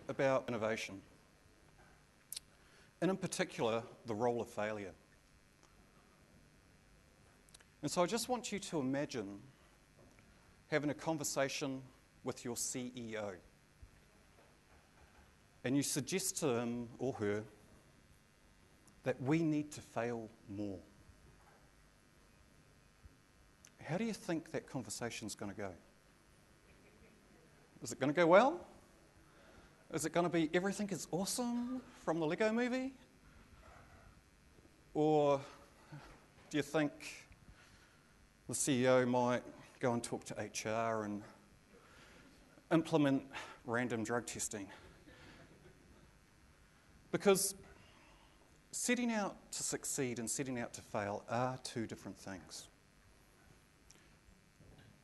about innovation, and in particular, the role of failure. And so I just want you to imagine having a conversation with your CEO, and you suggest to him or her that we need to fail more. How do you think that conversation's going to go? Is it going to go well? Is it going to be everything is awesome from the Lego movie? Or do you think the CEO might go and talk to HR and implement random drug testing? Because setting out to succeed and setting out to fail are two different things.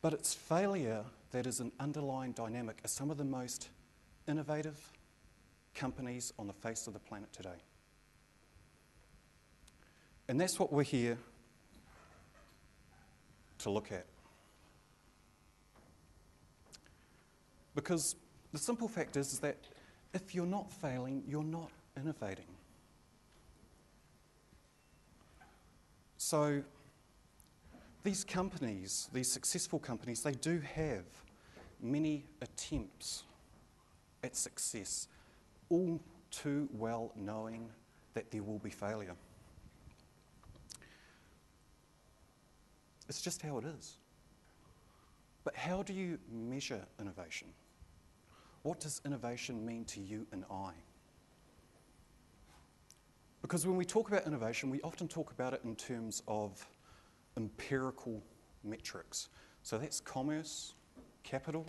But it's failure that is an underlying dynamic of some of the most innovative companies on the face of the planet today. And that's what we're here to look at. Because the simple fact is that if you're not failing, you're not innovating. So these companies, these successful companies, they do have many attempts at success, all too well knowing that there will be failure. It's just how it is. But how do you measure innovation? What does innovation mean to you and I? Because when we talk about innovation, we often talk about it in terms of empirical metrics. So that's commerce, capital,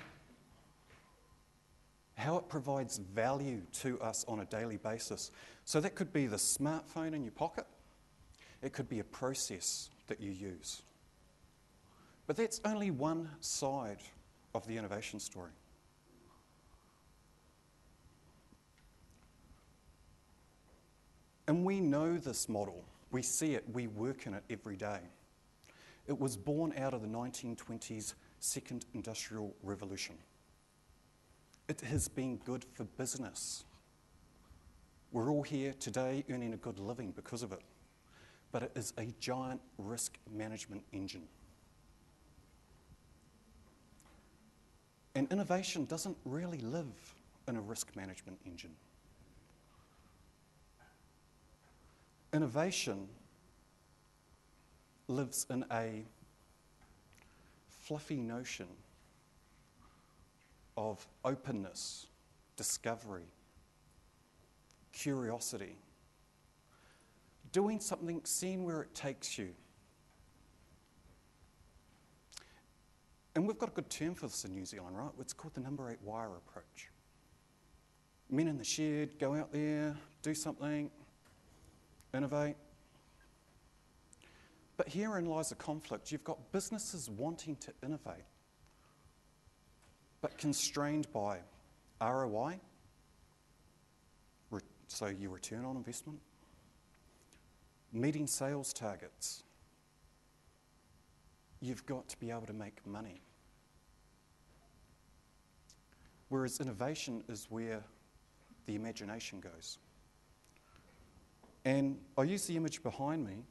how it provides value to us on a daily basis. So that could be the smartphone in your pocket. It could be a process that you use. But that's only one side of the innovation story. And we know this model. We see it. We work in it every day. It was born out of the 1920s Second Industrial Revolution. It has been good for business. We're all here today earning a good living because of it. But it is a giant risk management engine. And innovation doesn't really live in a risk management engine. Innovation lives in a fluffy notion of openness, discovery, curiosity, doing something, seeing where it takes you. And we've got a good term for this in New Zealand, right? It's called the number 8 wire approach. Men in the shed, go out there, do something, innovate. But herein lies a conflict. You've got businesses wanting to innovate, but constrained by ROI, so your return on investment, meeting sales targets. You've got to be able to make money. Whereas innovation is where the imagination goes. And I use the image behind me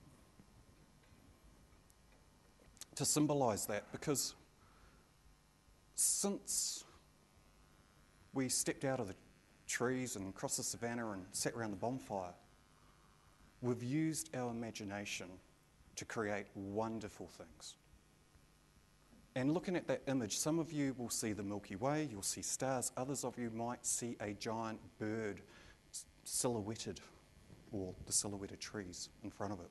to symbolise that, because since we stepped out of the trees and crossed the savannah and sat around the bonfire, we've used our imagination to create wonderful things. And looking at that image, some of you will see the Milky Way, you'll see stars, others of you might see a giant bird silhouetted, or the silhouetted trees in front of it.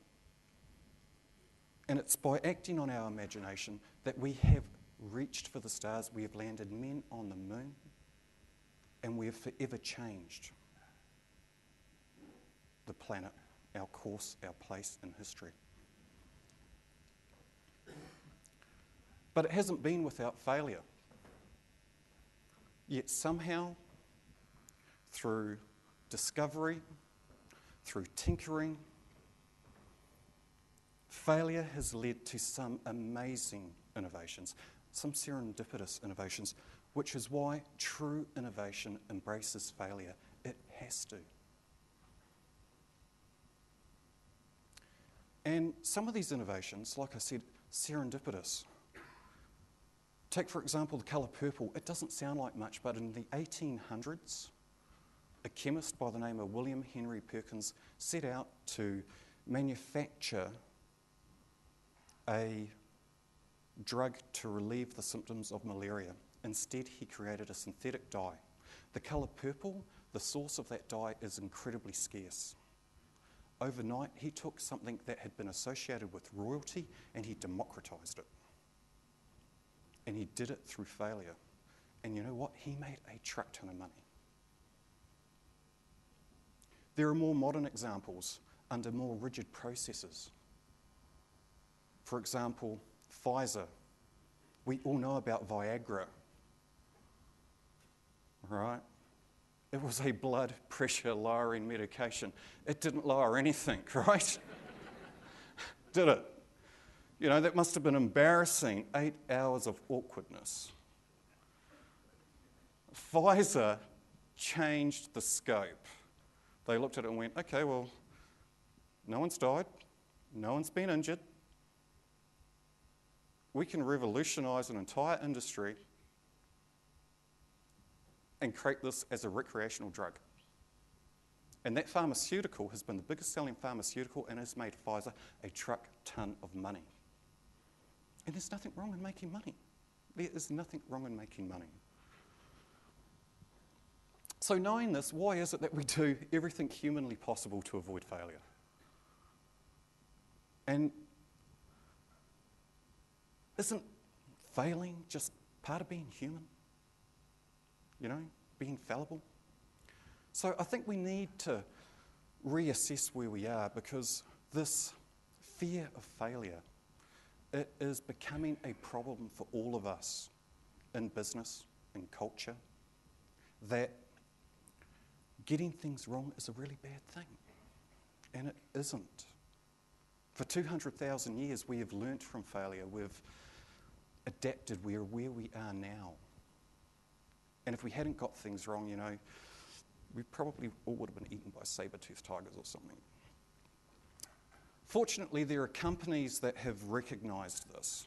And it's by acting on our imagination that we have reached for the stars, we have landed men on the moon, and we have forever changed the planet, our course, our place in history. But it hasn't been without failure. Yet somehow, through discovery, through tinkering, failure has led to some amazing innovations, some serendipitous innovations. which is why true innovation embraces failure. It has to. And some of these innovations, like I said, serendipitous. Take, for example, the colour purple. It doesn't sound like much, but in the 1800s, a chemist by the name of William Henry Perkins set out to manufacture a drug to relieve the symptoms of malaria. Instead, he created a synthetic dye. The colour purple, the source of that dye is incredibly scarce. Overnight, he took something that had been associated with royalty and he democratised it. And he did it through failure. And you know what? He made a truck ton of money. There are more modern examples under more rigid processes. For example, Pfizer. We all know about Viagra, right? It was a blood pressure lowering medication. It didn't lower anything, right? Did it? You know, that must have been embarrassing. 8 hours of awkwardness. Pfizer changed the scope. They looked at it and went, okay, well, no one's died, no one's been injured. We can revolutionise an entire industry and create this as a recreational drug. And that pharmaceutical has been the biggest selling pharmaceutical and has made Pfizer a truck ton of money. And there's nothing wrong in making money. There is nothing wrong in making money. So knowing this, why is it that we do everything humanly possible to avoid failure? And isn't failing just part of being human? You know, being fallible? So I think we need to reassess where we are, because this fear of failure, it is becoming a problem for all of us in business, in culture, that getting things wrong is a really bad thing. And it isn't. For 200,000 years, we have learnt from failure. We've adapted. We're where we are now. And if we hadn't got things wrong, you know, we probably all would have been eaten by saber-toothed tigers or something. Fortunately, there are companies that have recognised this.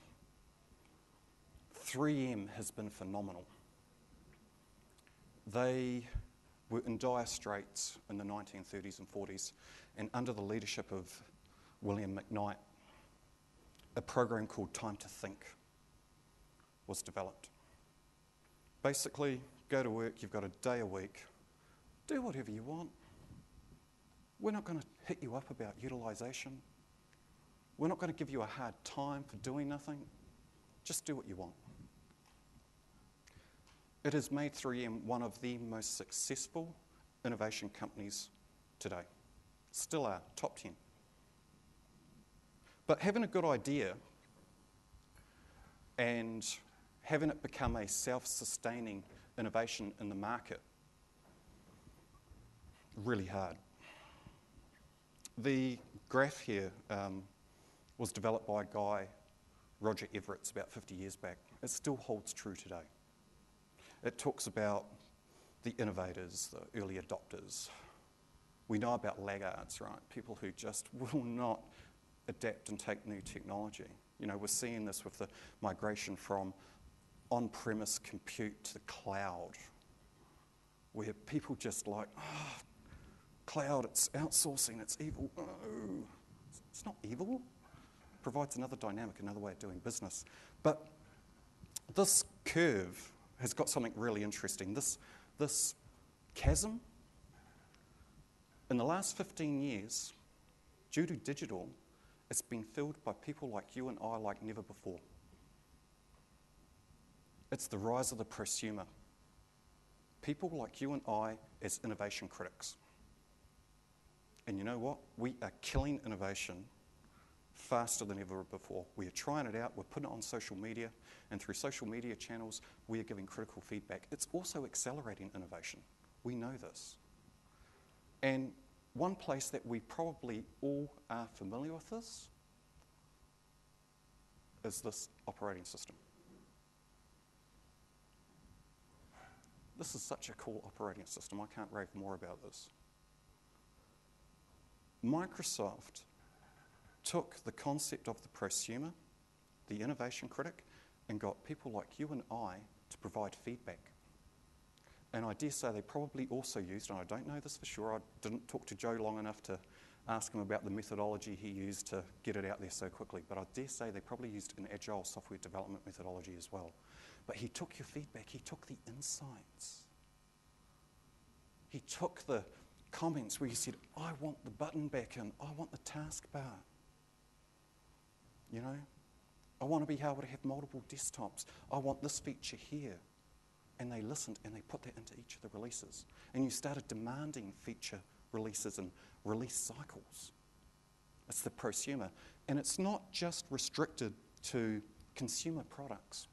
3M has been phenomenal. They were in dire straits in the 1930s and 40s, and under the leadership of William McKnight, a program called Time to Think was developed. Basically, go to work, you've got a day a week, do whatever you want. We're not going to hit you up about utilisation. We're not going to give you a hard time for doing nothing. Just do what you want. It has made 3M one of the most successful innovation companies today. Still are, top 10. But having a good idea and having it become a self-sustaining innovation in the market, really hard. The graph here was developed by a guy, Roger Everett, about 50 years back. It still holds true today. It talks about the innovators, the early adopters. We know about laggards, right? People who just will not adapt and take new technology. You know, we're seeing this with the migration from on-premise compute to the cloud, where people just like, oh, cloud, it's outsourcing, it's evil. No, it's not evil. It provides another dynamic, another way of doing business. But this curve has got something really interesting. This chasm, in the last 15 years, due to digital, it's been filled by people like you and I like never before. It's the rise of the prosumer. People like you and I as innovation critics. And you know what? We are killing innovation faster than ever before. We are trying it out, we're putting it on social media, and through social media channels, we are giving critical feedback. It's also accelerating innovation. We know this. And one place that we probably all are familiar with this is this operating system. This is such a cool operating system. I can't rave more about this. Microsoft took the concept of the prosumer, the innovation critic, and got people like you and I to provide feedback. And I dare say they probably also used, and I don't know this for sure, I didn't talk to Joe long enough to ask him about the methodology he used to get it out there so quickly, but I dare say they probably used an agile software development methodology as well. But he took your feedback, he took the insights. He took the comments where you said, I want the button back in, I want the taskbar. You know, I want to be able to have multiple desktops. I want this feature here. And they listened and they put that into each of the releases. And you started demanding feature releases and release cycles. It's the prosumer. And it's not just restricted to consumer products.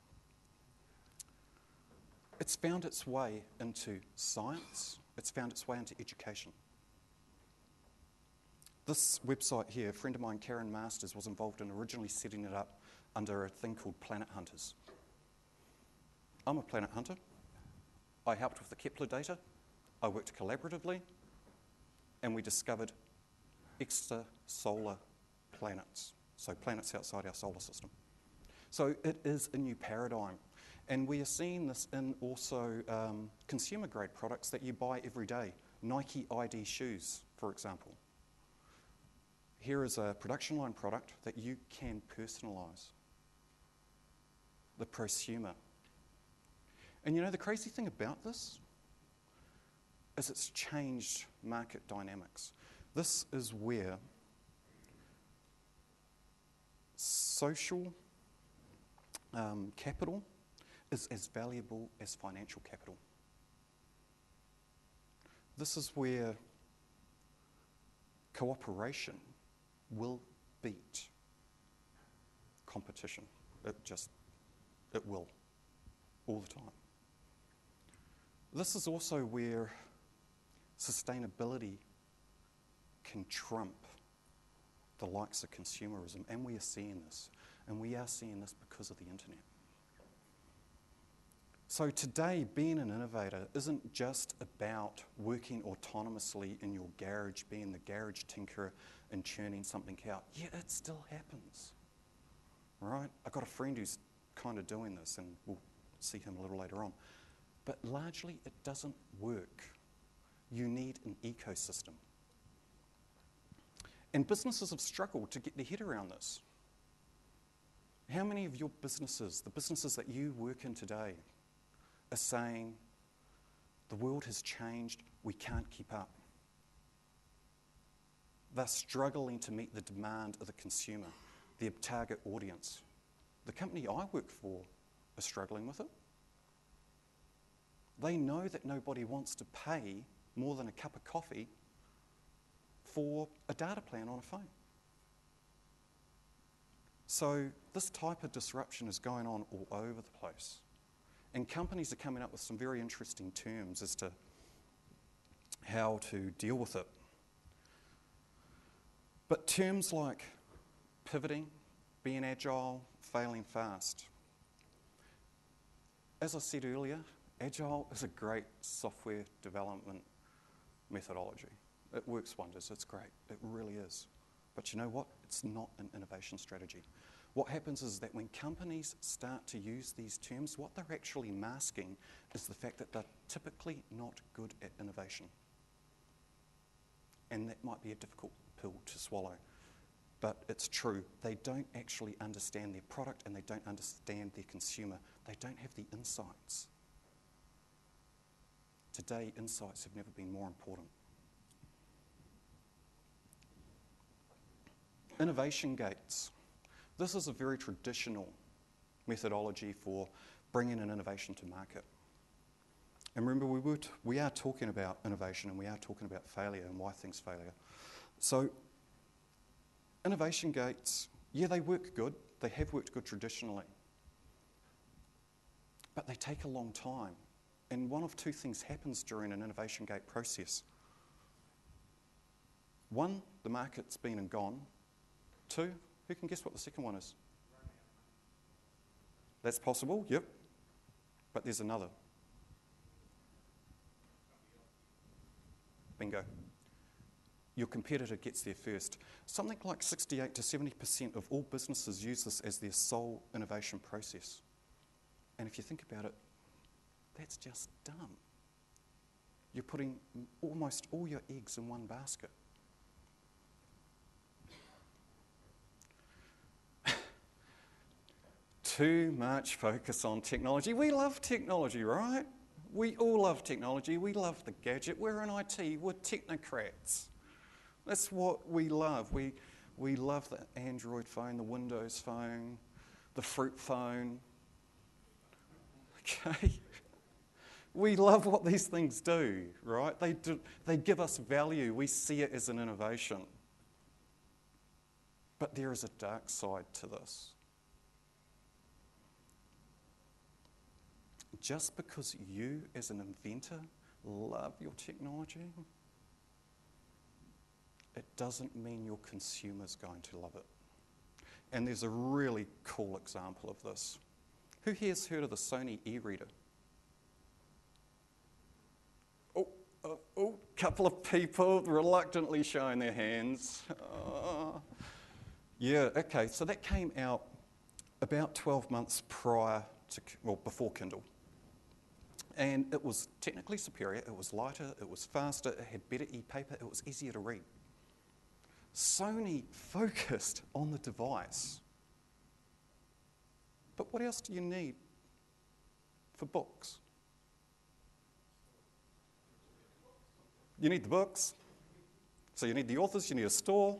It's found its way into science. It's found its way into education. This website here, a friend of mine, Karen Masters, was involved in originally setting it up under a thing called Planet Hunters. I'm a planet hunter. I helped with the Kepler data. I worked collaboratively, and we discovered extrasolar planets, so planets outside our solar system. So it is a new paradigm, and we are seeing this in also consumer-grade products that you buy every day. Nike ID shoes, for example. Here is a production line product that you can personalise. The prosumer. And you know, the crazy thing about this is it's changed market dynamics. This is where social capital is as valuable as financial capital. This is where cooperation will beat competition. It will, all the time. This is also where sustainability can trump the likes of consumerism, and we are seeing this. And we are seeing this because of the internet. So today, being an innovator isn't just about working autonomously in your garage, being the garage tinkerer and churning something out. Yeah, it still happens, right? I've got a friend who's kind of doing this, and we'll see him a little later on. But largely, it doesn't work. You need an ecosystem. And businesses have struggled to get their head around this. How many of your businesses, the businesses that you work in today, are saying, the world has changed, we can't keep up? They're struggling to meet the demand of the consumer, their target audience. The company I work for is struggling with it. They know that nobody wants to pay more than a cup of coffee for a data plan on a phone. So this type of disruption is going on all over the place. And companies are coming up with some very interesting terms as to how to deal with it. But terms like pivoting, being agile, failing fast. As I said earlier, agile is a great software development methodology. It works wonders, it's great, it really is. But you know what? It's not an innovation strategy. What happens is that when companies start to use these terms, what they're actually masking is the fact that they're typically not good at innovation. And that might be a difficult pill to swallow. But it's true. They don't actually understand their product and they don't understand their consumer. They don't have the insights. Today, insights have never been more important. Innovation gates. This is a very traditional methodology for bringing an innovation to market. And remember, we are talking about innovation and we are talking about failure and why things fail. So, innovation gates, yeah, they work good. They have worked good traditionally. But they take a long time. And one of two things happens during an innovation gate process. One, the market's been and gone. Two, who can guess what the second one is? That's possible, yep. But there's another. Bingo. Your competitor gets there first. Something like 68 to 70% of all businesses use this as their sole innovation process. And if you think about it, that's just dumb. You're putting almost all your eggs in one basket. Too much focus on technology. We love technology, right? We all love technology. We love the gadget. We're in IT. We're technocrats. That's what we love. We love the Android phone, the Windows phone, the fruit phone. Okay? We love what these things do, right? They give us value. We see it as an innovation. But there is a dark side to this. Just because you, as an inventor, love your technology, it doesn't mean your consumer's going to love it. And there's a really cool example of this. Who here's heard of the Sony e-reader? Couple of people reluctantly showing their hands. Yeah, okay, so that came out about 12 months before Kindle. And it was technically superior, it was lighter, it was faster, it had better e-paper, it was easier to read. Sony focused on the device. But what else do you need for books? You need the books, so you need the authors, you need a store,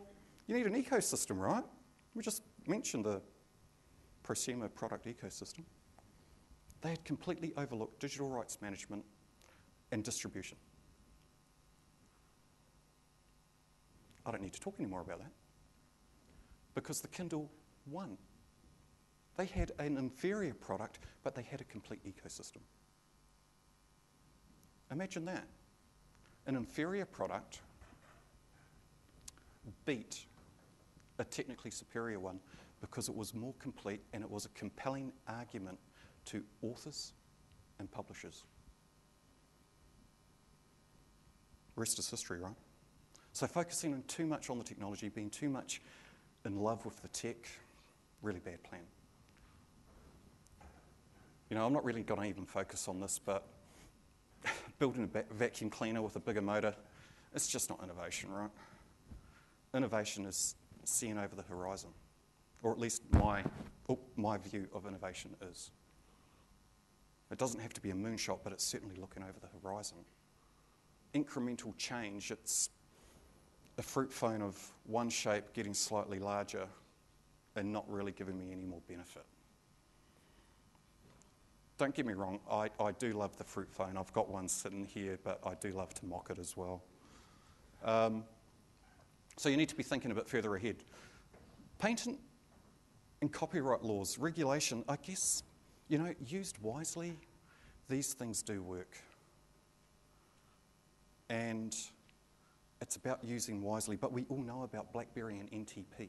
you need an ecosystem, right? We just mentioned the prosumer product ecosystem. They had completely overlooked digital rights management and distribution. I don't need to talk anymore about that because the Kindle won. They had an inferior product, but they had a complete ecosystem. Imagine that. An inferior product beat a technically superior one because it was more complete and it was a compelling argument to authors and publishers. Rest is history, right? So focusing on too much on the technology, being too much in love with the tech, really bad plan. You know, I'm not really going to even focus on this, but building a vacuum cleaner with a bigger motor, it's just not innovation, right? Innovation is seeing over the horizon, or at least my view of innovation is. It doesn't have to be a moonshot, but it's certainly looking over the horizon. Incremental change, it's a fruit phone of one shape getting slightly larger and not really giving me any more benefit. Don't get me wrong, I do love the fruit phone. I've got one sitting here, but I do love to mock it as well. So you need to be thinking a bit further ahead. Patent and copyright laws, regulation, I guess, you know, used wisely, these things do work. And it's about using wisely, but we all know about BlackBerry and NTP.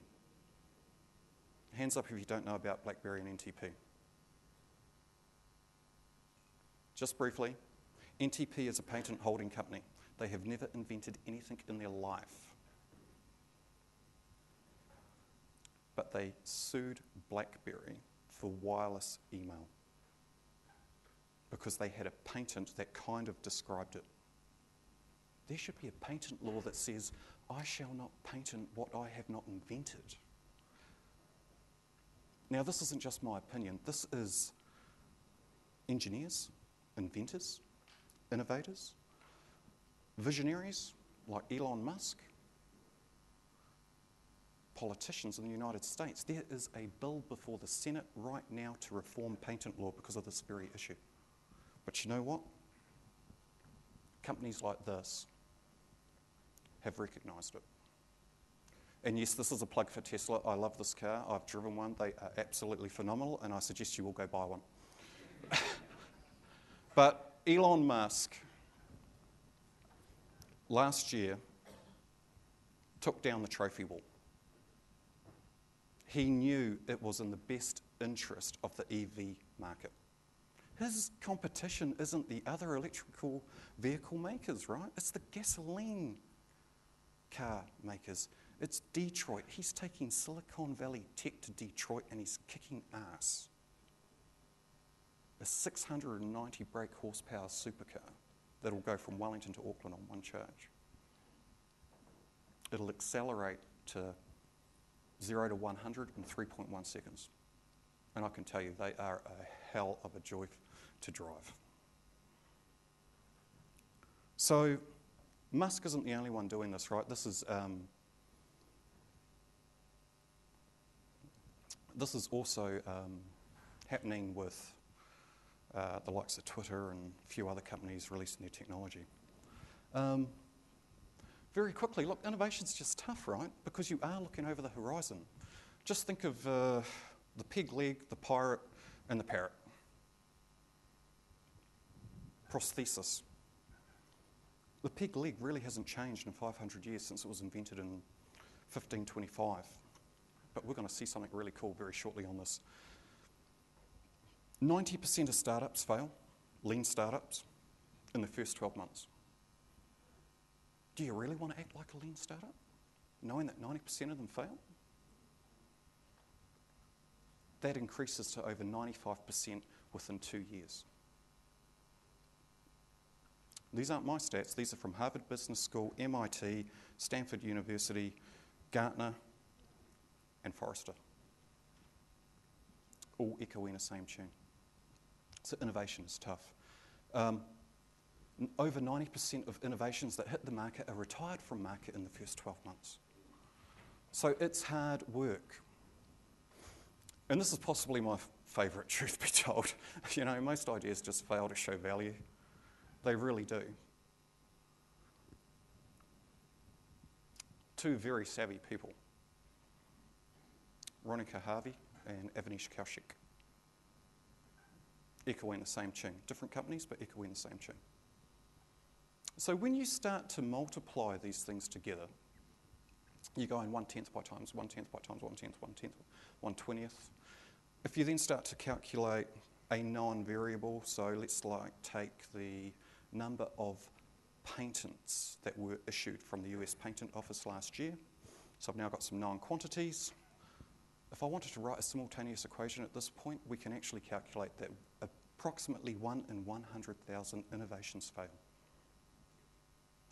Hands up if you don't know about BlackBerry and NTP. Just briefly, NTP is a patent holding company. They have never invented anything in their life. But they sued BlackBerry for wireless email because they had a patent that kind of described it. There should be a patent law that says, I shall not patent what I have not invented. Now, this isn't just my opinion. This is engineers, inventors, innovators, visionaries like Elon Musk, politicians in the United States. There is a bill before the Senate right now to reform patent law because of this very issue. But you know what? Companies like this have recognised it. And yes, this is a plug for Tesla. I love this car. I've driven one. They are absolutely phenomenal, and I suggest you all go buy one. But Elon Musk last year took down the trophy wall. He knew it was in the best interest of the EV market. His competition isn't the other electrical vehicle makers, right? It's the gasoline car makers. It's Detroit. He's taking Silicon Valley tech to Detroit and he's kicking ass. A 690 brake horsepower supercar that'll go from Wellington to Auckland on one charge. It'll accelerate to 0 to 100 in 3.1 seconds. And I can tell you, they are a hell of a joy to drive. So Musk isn't the only one doing this, right? This is also happening with the likes of Twitter and a few other companies releasing their technology. Very quickly, look, innovation's just tough, right? Because you are looking over the horizon. Just think of the pig leg, the pirate, and the parrot. Prosthesis. The pig leg really hasn't changed in 500 years since it was invented in 1525. But we're going to see something really cool very shortly on this. 90% of startups fail, lean startups, in the first 12 months. Do you really want to act like a lean startup, knowing that 90% of them fail? That increases to over 95% within 2 years. These aren't my stats. These are from Harvard Business School, MIT, Stanford University, Gartner, and Forrester. All echoing the same tune. So innovation is tough. Over 90% of innovations that hit the market are retired from market in the first 12 months. So it's hard work. And this is possibly my favourite, truth be told. You know, most ideas just fail to show value. They really do. Two very savvy people, Ronica Harvey and Avinash Kaushik, echoing the same tune. Different companies, but echoing the same tune. So when you start to multiply these things together, you go in 1/10 by times 1/10 by times 1/10, 1/10, 1/20th. If you then start to calculate a non-variable, so let's take the number of patents that were issued from the US Patent Office last year. So I've now got some known quantities. If I wanted to write a simultaneous equation at this point, we can actually calculate that approximately 1 in 100,000 innovations fail.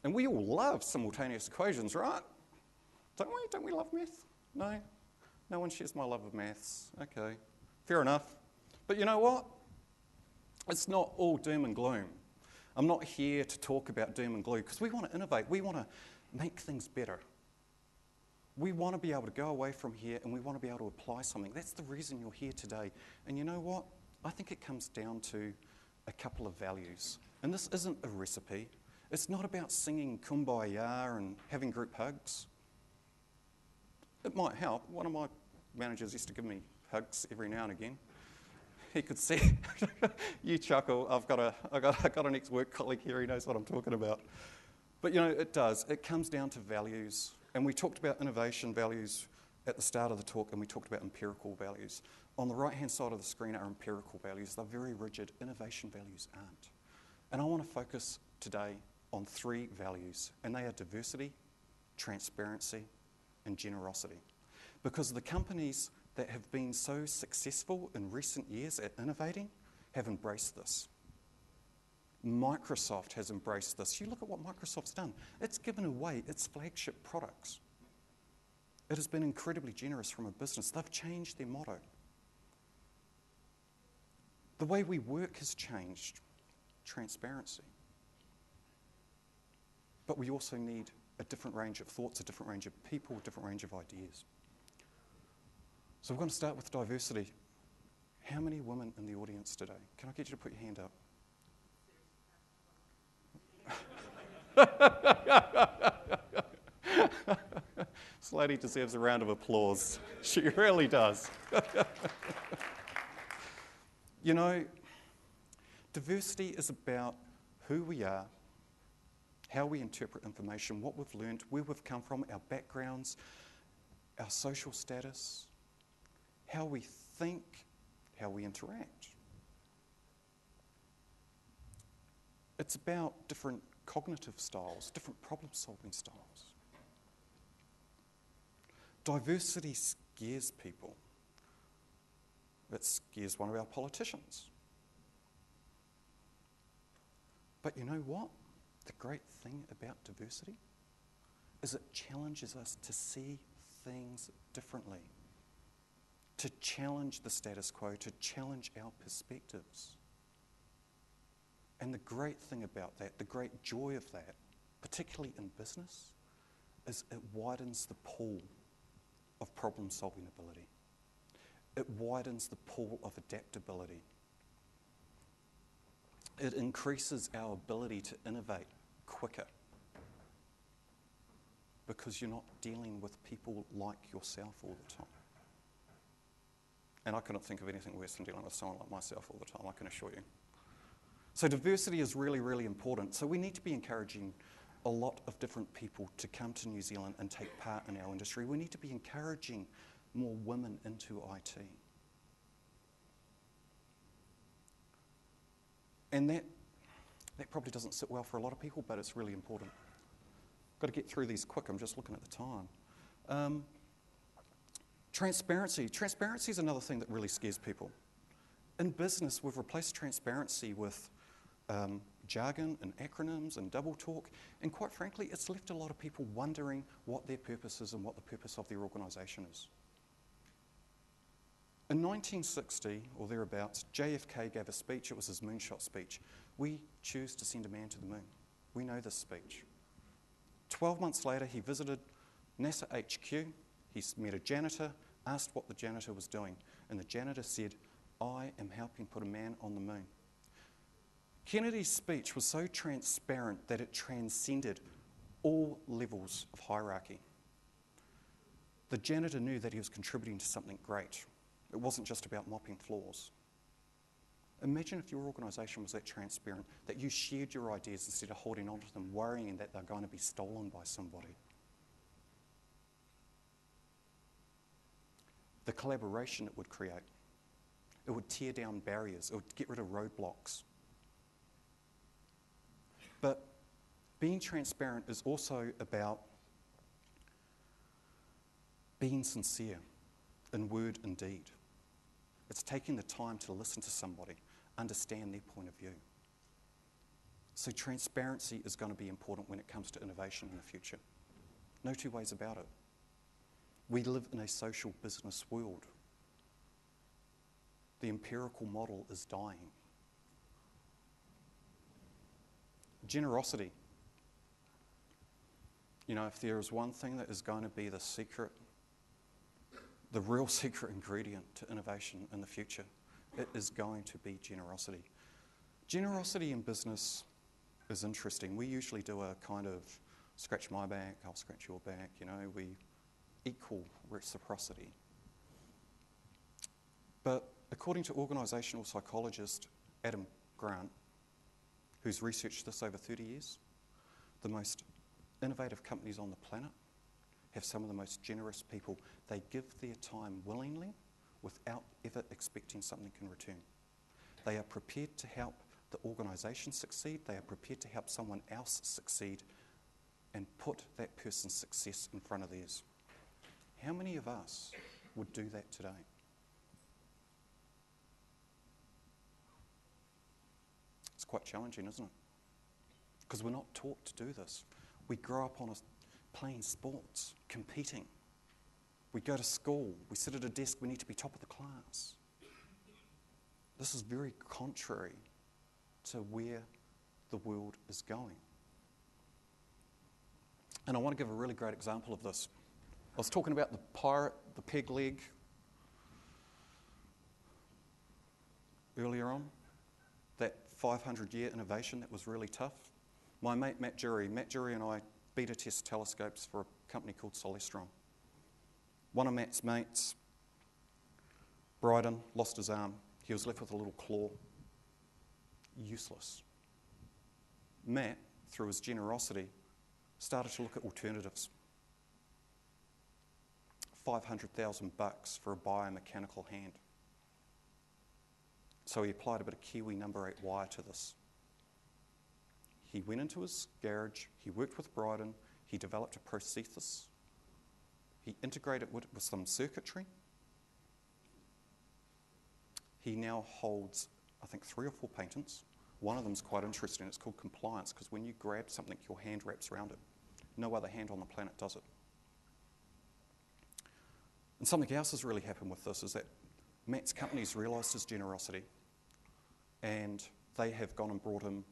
And we all love simultaneous equations, right? Don't we? Don't we love math? No? No one shares my love of maths. Okay, fair enough. But you know what? It's not all doom and gloom. I'm not here to talk about doom and gloom because we want to innovate. We want to make things better. We want to be able to go away from here and we want to be able to apply something. That's the reason you're here today. And you know what? I think it comes down to a couple of values. And this isn't a recipe. It's not about singing Kumbaya and having group hugs. It might help. One of my managers used to give me hugs every now and again. He could see, you chuckle, I've got an ex-work colleague here, he knows what I'm talking about. But you know, it does. It comes down to values. And we talked about innovation values at the start of the talk, and we talked about empirical values. On the right-hand side of the screen are empirical values. They're very rigid. Innovation values aren't. And I want to focus today on 3 values, and they are diversity, transparency, and generosity. Because the companies that have been so successful in recent years at innovating have embraced this. Microsoft has embraced this. You look at what Microsoft's done. It's given away its flagship products. It has been incredibly generous from a business. They've changed their motto. The way we work has changed. Transparency. But we also need a different range of thoughts, a different range of people, a different range of ideas. So we're going to start with diversity. How many women in the audience today? Can I get you to put your hand up? This lady deserves a round of applause. She really does. You know, diversity is about who we are, how we interpret information, what we've learned, where we've come from, our backgrounds, our social status, how we think, how we interact. It's about different cognitive styles, different problem-solving styles. Diversity scares people. It scares one of our politicians. But you know what? The great thing about diversity is it challenges us to see things differently, to challenge the status quo, to challenge our perspectives. And the great thing about that, the great joy of that, particularly in business, is it widens the pool of problem-solving ability. It widens the pool of adaptability. It increases our ability to innovate quicker because you're not dealing with people like yourself all the time. And I couldn't think of anything worse than dealing with someone like myself all the time, I can assure you. So diversity is really, really important. So we need to be encouraging a lot of different people to come to New Zealand and take part in our industry. We need to be encouraging more women into IT. And that probably doesn't sit well for a lot of people, but it's really important. Got to get through these quick, I'm just looking at the time. Transparency. Transparency is another thing that really scares people. In business, we've replaced transparency with jargon and acronyms and double talk, and quite frankly, it's left a lot of people wondering what their purpose is and what the purpose of their organisation is. In 1960, or thereabouts, JFK gave a speech. It was his moonshot speech. We choose to send a man to the moon. We know this speech. 12 months later, he visited NASA HQ. He met a janitor, asked what the janitor was doing, and the janitor said, "I am helping put a man on the moon." Kennedy's speech was so transparent that it transcended all levels of hierarchy. The janitor knew that he was contributing to something great. It wasn't just about mopping floors. Imagine if your organisation was that transparent, that you shared your ideas instead of holding on to them, worrying that they're going to be stolen by somebody. The collaboration it would create. It would tear down barriers. It would get rid of roadblocks. But being transparent is also about being sincere in word and deed. It's taking the time to listen to somebody, understand their point of view. So transparency is going to be important when it comes to innovation in the future. No two ways about it. We live in a social business world. The empirical model is dying. Generosity. You know, if there is one thing that is going to be the secret, the real secret ingredient to innovation in the future, it is going to be generosity. Generosity in business is interesting. We usually do a kind of scratch my back, I'll scratch your back, you know, we equal reciprocity. But according to organisational psychologist Adam Grant, who's researched this over 30 years, the most innovative companies on the planet have some of the most generous people. They give their time willingly without ever expecting something in return. They are prepared to help the organisation succeed. They are prepared to help someone else succeed and put that person's success in front of theirs. How many of us would do that today? It's quite challenging, isn't it? Because we're not taught to do this. We grow up on playing sports, competing. We go to school, we sit at a desk, we need to be top of the class. This is very contrary to where the world is going. And I want to give a really great example of this. I was talking about the pirate, the peg leg, earlier on, that 500-year innovation that was really tough. My mate Matt Jury and I beta test telescopes for a company called Celestron. One of Matt's mates, Bryden, lost his arm. He was left with a little claw. Useless. Matt, through his generosity, started to look at alternatives. $500,000 for a biomechanical hand. So he applied a bit of Kiwi number 8 wire to this. He went into his garage, he worked with Bryden, he developed a prosthesis, he integrated it with some circuitry. He now holds, I think, 3 or 4 patents. One of them is quite interesting. It's called compliance, because when you grab something, your hand wraps around it. No other hand on the planet does it. And something else has really happened with this is that Matt's company's realised his generosity, and they have gone and brought him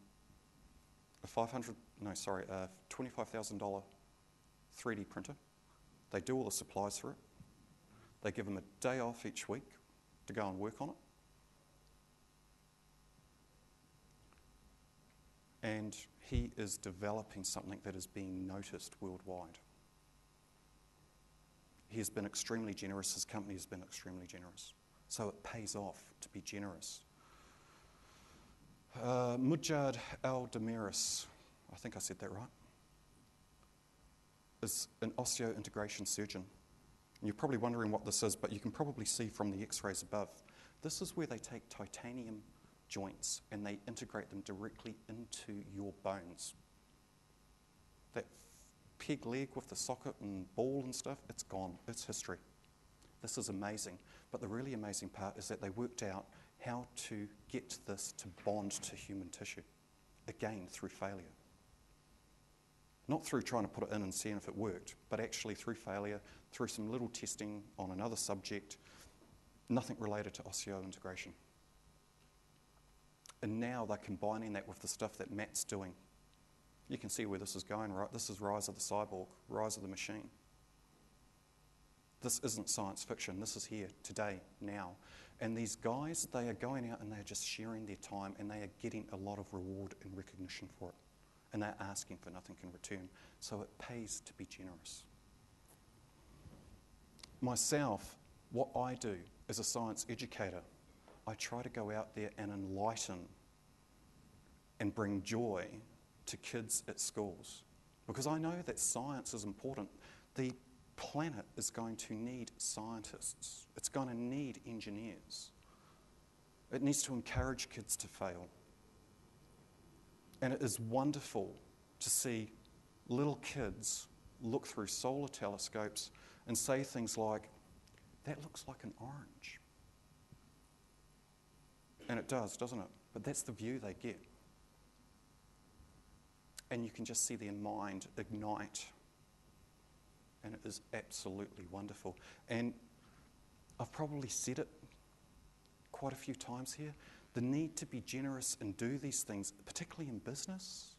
a $25,000 3D printer. They do all the supplies for it. They give him a day off each week to go and work on it. And he is developing something that is being noticed worldwide. He has been extremely generous. His company has been extremely generous. So it pays off to be generous. Mujad Al-Damiris, I think I said that right, is an osseointegration surgeon. And you're probably wondering what this is, but you can probably see from the x-rays above. This is where they take titanium joints and they integrate them directly into your bones. That peg leg with the socket and ball and stuff, it's gone. It's history. This is amazing. But the really amazing part is that they worked out how to get this to bond to human tissue. Again, through failure. Not through trying to put it in and seeing if it worked, but actually through failure, through some little testing on another subject, nothing related to osseointegration. And now they're combining that with the stuff that Matt's doing. You can see where this is going, right? This is Rise of the Cyborg, Rise of the Machine. This isn't science fiction. This is here, today, now. And these guys, they are going out and they're just sharing their time, and they are getting a lot of reward and recognition for it. And they're asking for nothing in return. So it pays to be generous. Myself, what I do as a science educator, I try to go out there and enlighten and bring joy to kids at schools. Because I know that science is important. The planet is going to need scientists. It's going to need engineers. It needs to encourage kids to fail. And it is wonderful to see little kids look through solar telescopes and say things like, "That looks like an orange." And it does, doesn't it? But that's the view they get. And you can just see their mind ignite. And it is absolutely wonderful. And I've probably said it quite a few times here. The need to be generous and do these things, particularly in business,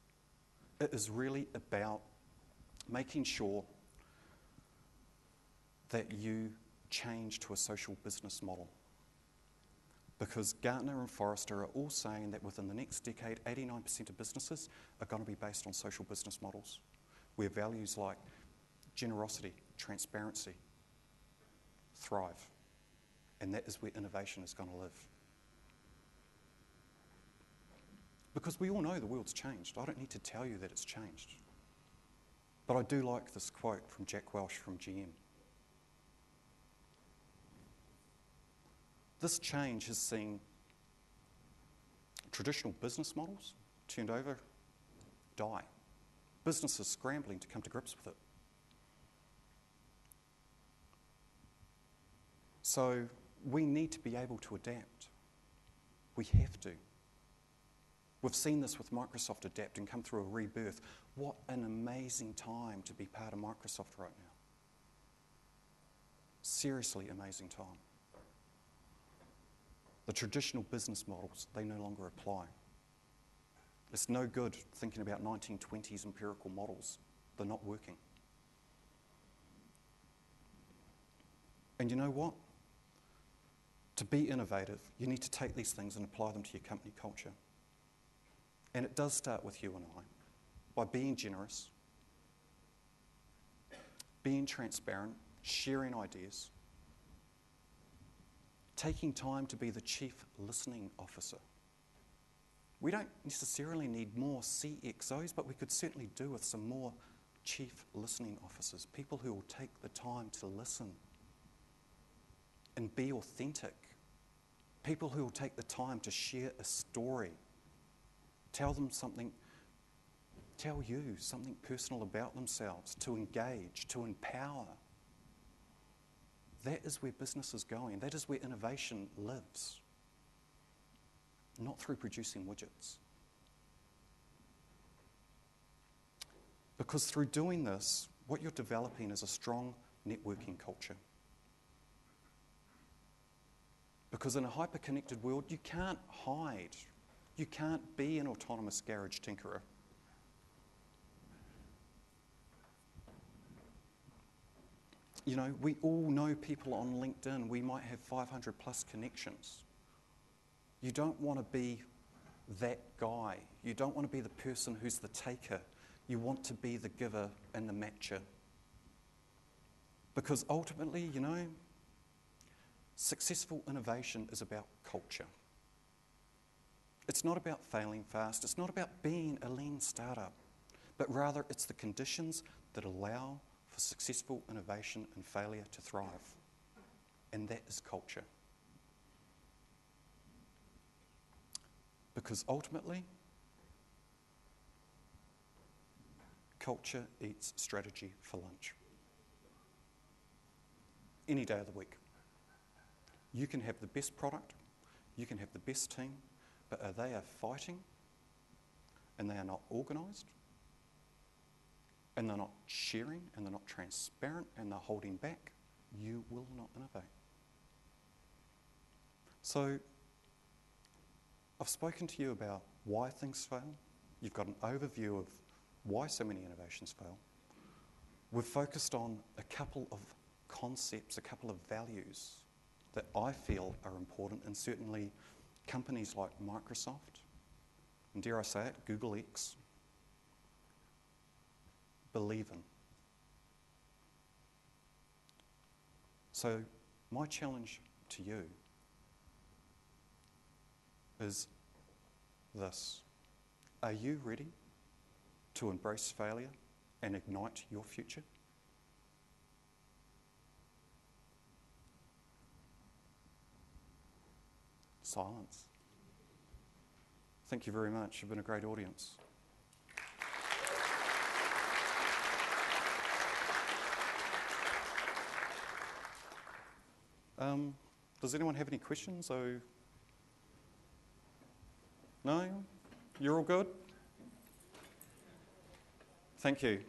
it is really about making sure that you change to a social business model. Because Gartner and Forrester are all saying that within the next decade, 89% of businesses are going to be based on social business models, where values like generosity, transparency thrive. And that is where innovation is going to live. Because we all know the world's changed. I don't need to tell you that it's changed. But I do like this quote from Jack Welch from GM. This change has seen traditional business models turned over, die. Businesses scrambling to come to grips with it. So we need to be able to adapt. We have to. We've seen this with Microsoft adapt and come through a rebirth. What an amazing time to be part of Microsoft right now. Seriously amazing time. The traditional business models, they no longer apply. It's no good thinking about 1920s empirical models. They're not working. And you know what? To be innovative, you need to take these things and apply them to your company culture. And it does start with you and I, by being generous, being transparent, sharing ideas, taking time to be the chief listening officer. We don't necessarily need more CXOs, but we could certainly do with some more chief listening officers, people who will take the time to listen and be authentic, people who will take the time to share a story, tell them something tell you something personal about themselves, to engage, to empower. That is where business is going. That is where innovation lives, not through producing widgets. Because through doing this, what you're developing is a strong networking culture. Because in a hyper-connected world, you can't hide. You can't be an autonomous garage tinkerer. You know, we all know people on LinkedIn. We might have 500 plus connections. You don't want to be that guy. You don't want to be the person who's the taker. You want to be the giver and the matcher. Because ultimately, you know, successful innovation is about culture. It's not about failing fast. It's not about being a lean startup, but rather it's the conditions that allow for successful innovation and failure to thrive. And that is culture. Because ultimately, culture eats strategy for lunch. Any day of the week. You can have the best product, you can have the best team, but if they are fighting and they are not organised and they're not sharing and they're not transparent and they're holding back, you will not innovate. So I've spoken to you about why things fail. You've got an overview of why so many innovations fail. We've focused on a couple of concepts, a couple of values that I feel are important, and certainly companies like Microsoft, and dare I say it, Google X, believe in. So my challenge to you is this. Are you ready to embrace failure and ignite your future? Silence. Thank you very much. You've been a great audience. Does anyone have any questions? No? You're all good? Thank you.